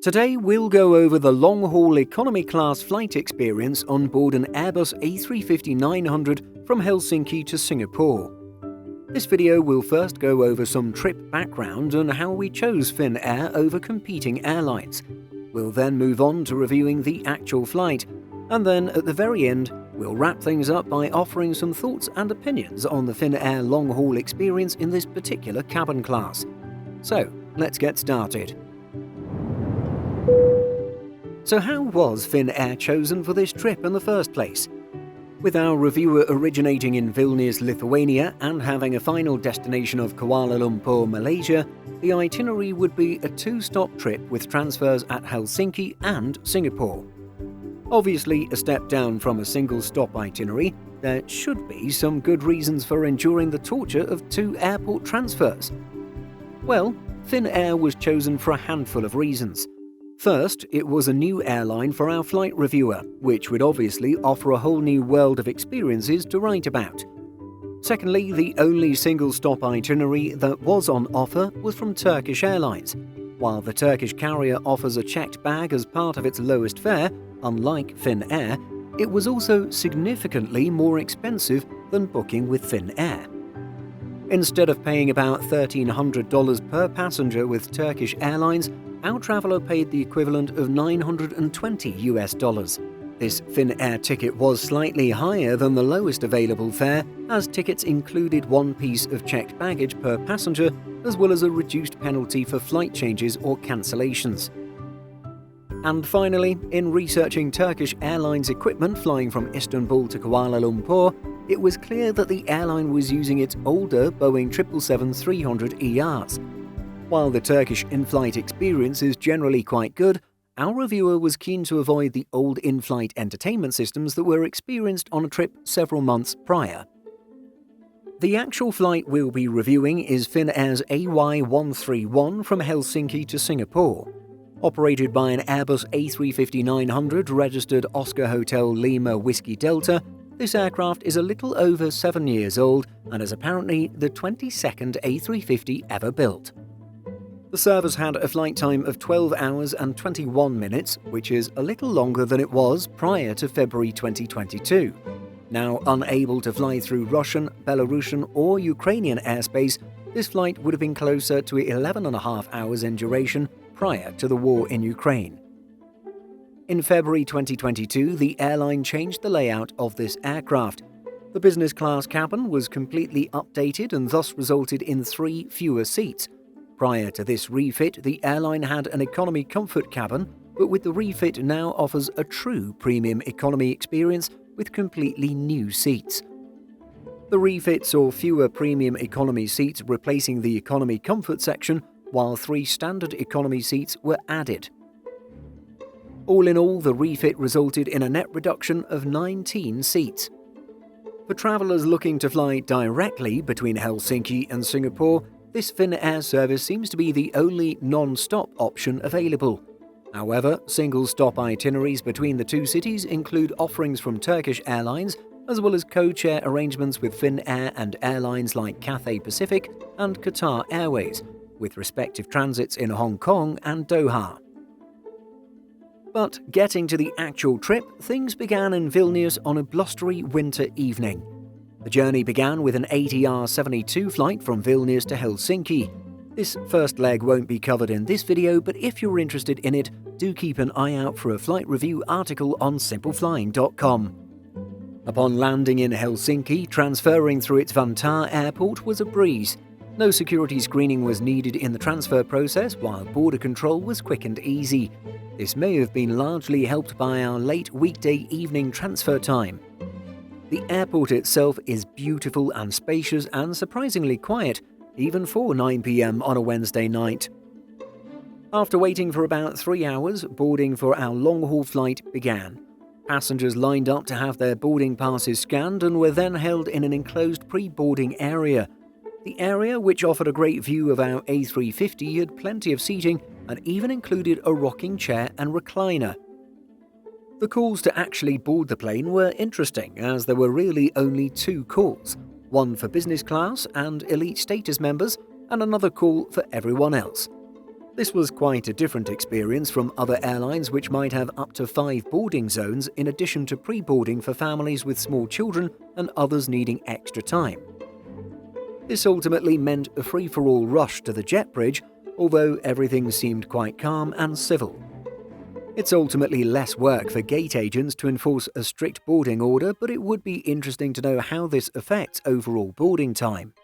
Today we'll go over the long-haul economy class flight experience on board an Airbus A350-900 from Helsinki to Singapore. This video will first go over some trip background and how we chose Finnair over competing airlines. We'll then move on to reviewing the actual flight, and then at the very end, we'll wrap things up by offering some thoughts and opinions on the Finnair long-haul experience in this particular cabin class. So, let's get started. So how was Finnair chosen for this trip in the first place? With our reviewer originating in Vilnius, Lithuania and having a final destination of Kuala Lumpur, Malaysia, the itinerary would be a two-stop trip with transfers at Helsinki and Singapore. Obviously a step down from a single-stop itinerary, there should be some good reasons for enduring the torture of two airport transfers. Well, Finnair was chosen for a handful of reasons. First, it was a new airline for our flight reviewer, which would obviously offer a whole new world of experiences to write about. Secondly, the only single-stop itinerary that was on offer was from Turkish Airlines. While the Turkish carrier offers a checked bag as part of its lowest fare, unlike Finnair, it was also significantly more expensive than booking with Finnair. Instead of paying about $1,300 per passenger with Turkish Airlines, our traveller paid the equivalent of $920. This Finnair ticket was slightly higher than the lowest available fare, as tickets included one piece of checked baggage per passenger, as well as a reduced penalty for flight changes or cancellations. And finally, in researching Turkish Airlines equipment flying from Istanbul to Kuala Lumpur, it was clear that the airline was using its older Boeing 777-300ERs. While the Turkish in-flight experience is generally quite good, our reviewer was keen to avoid the old in-flight entertainment systems that were experienced on a trip several months prior. The actual flight we'll be reviewing is Finnair's AY131 from Helsinki to Singapore. Operated by an Airbus A350-900 registered Oscar Hotel Lima Whiskey Delta, this aircraft is a little over 7 years old and is apparently the 22nd A350 ever built. The service had a flight time of 12 hours and 21 minutes, which is a little longer than it was prior to February 2022. Now unable to fly through Russian, Belarusian or Ukrainian airspace, this flight would have been closer to 11.5 hours in duration prior to the war in Ukraine. In February 2022, the airline changed the layout of this aircraft. The business class cabin was completely updated and thus resulted in 3 fewer seats. Prior to this refit, the airline had an economy comfort cabin, but with the refit now offers a true premium economy experience with completely new seats. The refit saw fewer premium economy seats replacing the economy comfort section, while 3 standard economy seats were added. All in all, the refit resulted in a net reduction of 19 seats. For travellers looking to fly directly between Helsinki and Singapore, this Finnair service seems to be the only non-stop option available. However, single-stop itineraries between the two cities include offerings from Turkish Airlines, as well as code-share arrangements with Finnair and airlines like Cathay Pacific and Qatar Airways, with respective transits in Hong Kong and Doha. But getting to the actual trip, things began in Vilnius on a blustery winter evening. The journey began with an ATR-72 flight from Vilnius to Helsinki. This first leg won't be covered in this video, but if you're interested in it, do keep an eye out for a flight review article on simpleflying.com. Upon landing in Helsinki, transferring through its Vantaa airport was a breeze. No security screening was needed in the transfer process, while border control was quick and easy. This may have been largely helped by our late weekday evening transfer time. The airport itself is beautiful and spacious and surprisingly quiet, even for 9 p.m. on a Wednesday night. After waiting for about 3 hours, boarding for our long-haul flight began. Passengers lined up to have their boarding passes scanned and were then held in an enclosed pre-boarding area. The area, which offered a great view of our A350, had plenty of seating and even included a rocking chair and recliner. The calls to actually board the plane were interesting, as there were really only 2 calls, one for business class and elite status members, and another call for everyone else. This was quite a different experience from other airlines which might have up to 5 boarding zones in addition to pre-boarding for families with small children and others needing extra time. This ultimately meant a free-for-all rush to the jet bridge, although everything seemed quite calm and civil. It's ultimately less work for gate agents to enforce a strict boarding order, but it would be interesting to know how this affects overall boarding time.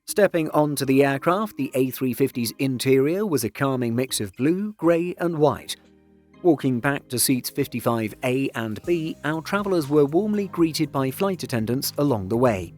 Stepping onto the aircraft, the A350's interior was a calming mix of blue, grey and white. Walking back to seats 55A and B, our travellers were warmly greeted by flight attendants along the way.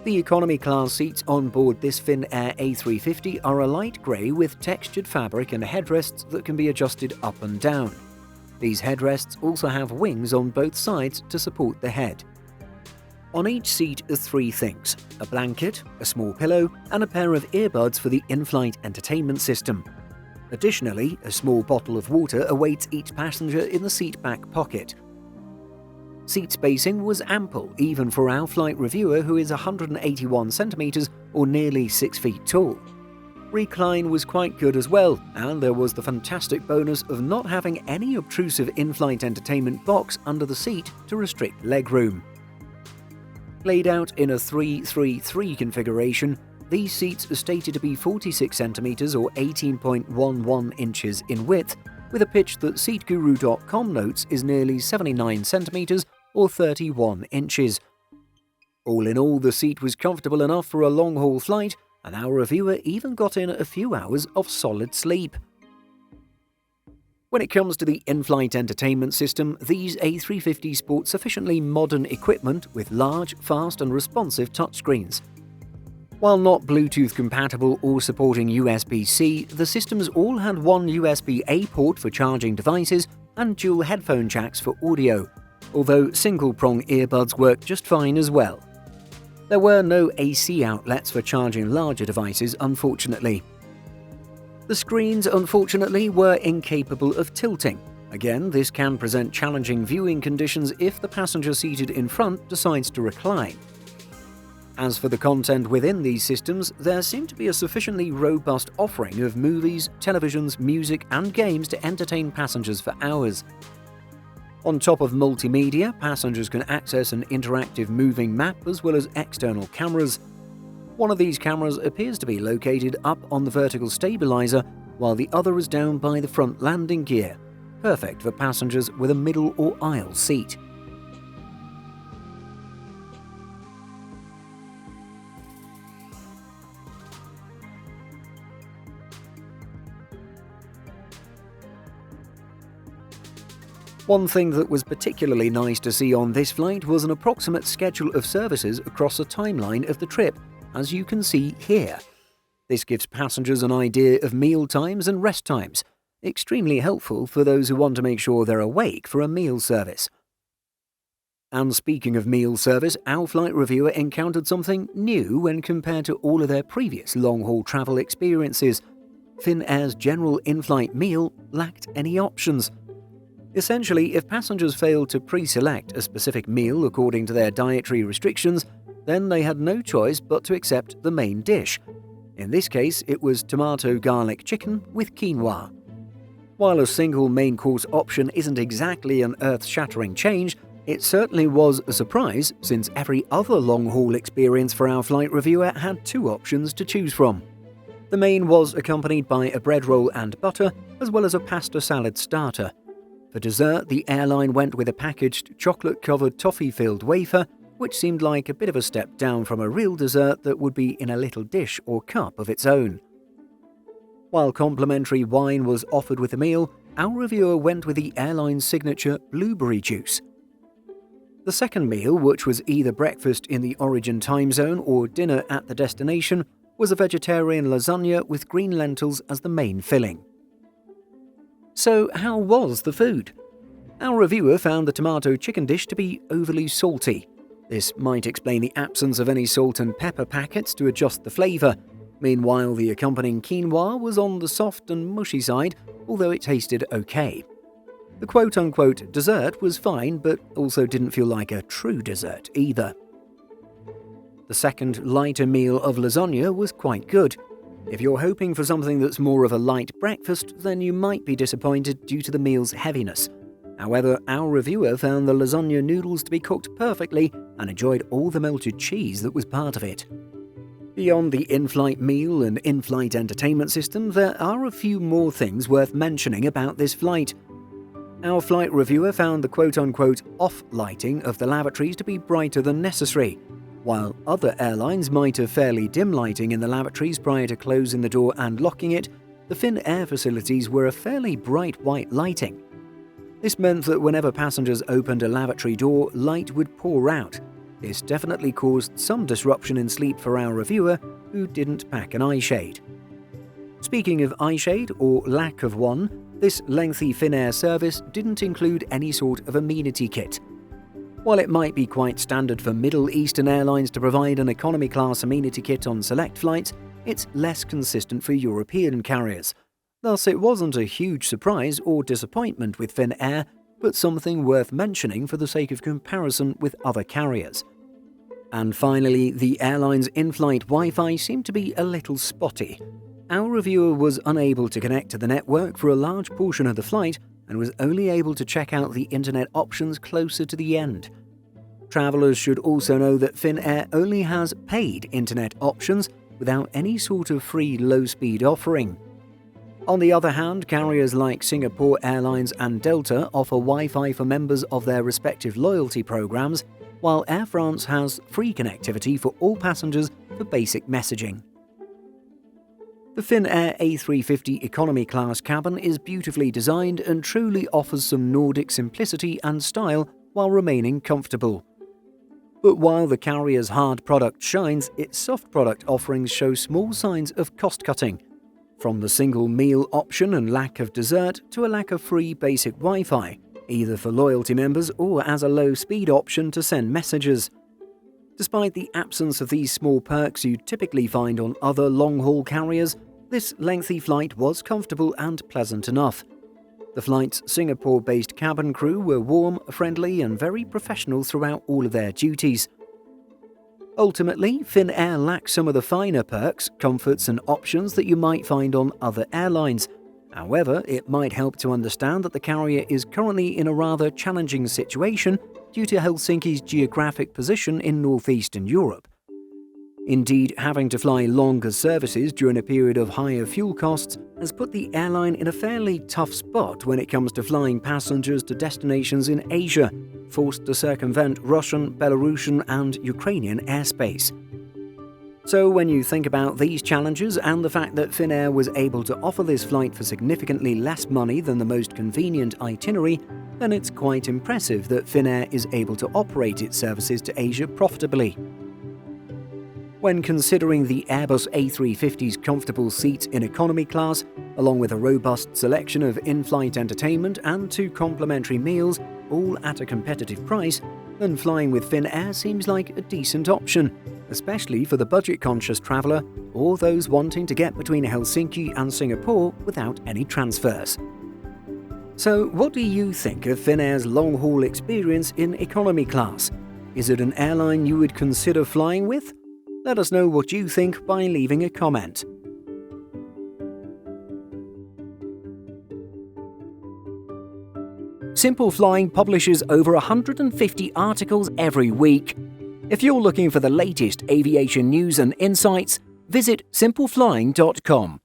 The economy class seats on board this Finnair A350 are a light grey with textured fabric and headrests that can be adjusted up and down. These headrests also have wings on both sides to support the head. On each seat are 3 things: a blanket, a small pillow, and a pair of earbuds for the in-flight entertainment system. Additionally, a small bottle of water awaits each passenger in the seat back pocket. Seat spacing was ample even for our flight reviewer, who is 181 centimeters or nearly 6 feet tall. Recline was quite good as well, and there was the fantastic bonus of not having any obtrusive in-flight entertainment box under the seat to restrict legroom. Laid out in a 3-3-3 configuration, these seats are stated to be 46 centimeters or 18.11 inches in width, with a pitch that SeatGuru.com notes is nearly 79 centimeters or 31 inches. All in all, the seat was comfortable enough for a long-haul flight, and our reviewer even got in a few hours of solid sleep. When it comes to the in-flight entertainment system, these A350 sport sufficiently modern equipment with large, fast and responsive touchscreens. While not Bluetooth compatible or supporting USB-C, the systems all had one USB-A port for charging devices and dual headphone jacks for audio, although single-prong earbuds worked just fine as well. There were no AC outlets for charging larger devices, unfortunately. The screens, unfortunately, were incapable of tilting. Again, this can present challenging viewing conditions if the passenger seated in front decides to recline. As for the content within these systems, there seemed to be a sufficiently robust offering of movies, televisions, music and games to entertain passengers for hours. On top of multimedia, passengers can access an interactive moving map as well as external cameras. One of these cameras appears to be located up on the vertical stabilizer, while the other is down by the front landing gear, perfect for passengers with a middle or aisle seat. One thing that was particularly nice to see on this flight was an approximate schedule of services across a timeline of the trip, as you can see here. This gives passengers an idea of meal times and rest times, extremely helpful for those who want to make sure they're awake for a meal service. And speaking of meal service, our flight reviewer encountered something new when compared to all of their previous long-haul travel experiences. Finnair's general in-flight meal lacked any options. Essentially, if passengers failed to pre-select a specific meal according to their dietary restrictions, then they had no choice but to accept the main dish. In this case, it was tomato garlic chicken with quinoa. While a single main course option isn't exactly an earth-shattering change, it certainly was a surprise, since every other long-haul experience for our flight reviewer had 2 options to choose from. The main was accompanied by a bread roll and butter, as well as a pasta salad starter. For dessert, the airline went with a packaged chocolate-covered toffee-filled wafer, which seemed like a bit of a step down from a real dessert that would be in a little dish or cup of its own. While complimentary wine was offered with the meal, our reviewer went with the airline's signature blueberry juice. The second meal, which was either breakfast in the origin time zone or dinner at the destination, was a vegetarian lasagna with green lentils as the main filling. So how was the food? Our reviewer found the tomato chicken dish to be overly salty. This might explain the absence of any salt and pepper packets to adjust the flavour. Meanwhile, the accompanying quinoa was on the soft and mushy side, although it tasted okay. The quote-unquote dessert was fine, but also didn't feel like a true dessert either. The second lighter meal of lasagna was quite good. If you're hoping for something that's more of a light breakfast, then you might be disappointed due to the meal's heaviness. However, our reviewer found the lasagna noodles to be cooked perfectly and enjoyed all the melted cheese that was part of it. Beyond the in-flight meal and in-flight entertainment system, there are a few more things worth mentioning about this flight. Our flight reviewer found the quote-unquote off lighting of the lavatories to be brighter than necessary. While other airlines might have fairly dim lighting in the lavatories prior to closing the door and locking it, the Finnair facilities were a fairly bright white lighting. This meant that whenever passengers opened a lavatory door, light would pour out. This definitely caused some disruption in sleep for our reviewer, who didn't pack an eye shade. Speaking of eye shade, or lack of one, this lengthy Finnair service didn't include any sort of amenity kit. While it might be quite standard for Middle Eastern airlines to provide an economy-class amenity kit on select flights, it's less consistent for European carriers. Thus, it wasn't a huge surprise or disappointment with Finnair, but something worth mentioning for the sake of comparison with other carriers. And finally, the airline's in-flight Wi-Fi seemed to be a little spotty. Our reviewer was unable to connect to the network for a large portion of the flight and was only able to check out the internet options closer to the end. Travellers should also know that Finnair only has paid internet options without any sort of free low-speed offering. On the other hand, carriers like Singapore Airlines and Delta offer Wi-Fi for members of their respective loyalty programs, while Air France has free connectivity for all passengers for basic messaging. The Finnair A350 economy class cabin is beautifully designed and truly offers some Nordic simplicity and style while remaining comfortable. But while the carrier's hard product shines, its soft product offerings show small signs of cost-cutting. From the single meal option and lack of dessert to a lack of free basic Wi-Fi, either for loyalty members or as a low-speed option to send messages. Despite the absence of these small perks you typically find on other long-haul carriers, this lengthy flight was comfortable and pleasant enough. The flight's Singapore-based cabin crew were warm, friendly and very professional throughout all of their duties. Ultimately, Finnair lacks some of the finer perks, comforts and options that you might find on other airlines. However, it might help to understand that the carrier is currently in a rather challenging situation due to Helsinki's geographic position in northeastern Europe. Indeed, having to fly longer services during a period of higher fuel costs has put the airline in a fairly tough spot when it comes to flying passengers to destinations in Asia, forced to circumvent Russian, Belarusian and Ukrainian airspace. So when you think about these challenges and the fact that Finnair was able to offer this flight for significantly less money than the most convenient itinerary, then it's quite impressive that Finnair is able to operate its services to Asia profitably. When considering the Airbus A350's comfortable seats in economy class, along with a robust selection of in-flight entertainment and 2 complimentary meals, all at a competitive price, then flying with Finnair seems like a decent option, especially for the budget-conscious traveller or those wanting to get between Helsinki and Singapore without any transfers. So, what do you think of Finnair's long-haul experience in economy class? Is it an airline you would consider flying with? Let us know what you think by leaving a comment. Simple Flying publishes over 150 articles every week. If you're looking for the latest aviation news and insights, visit simpleflying.com.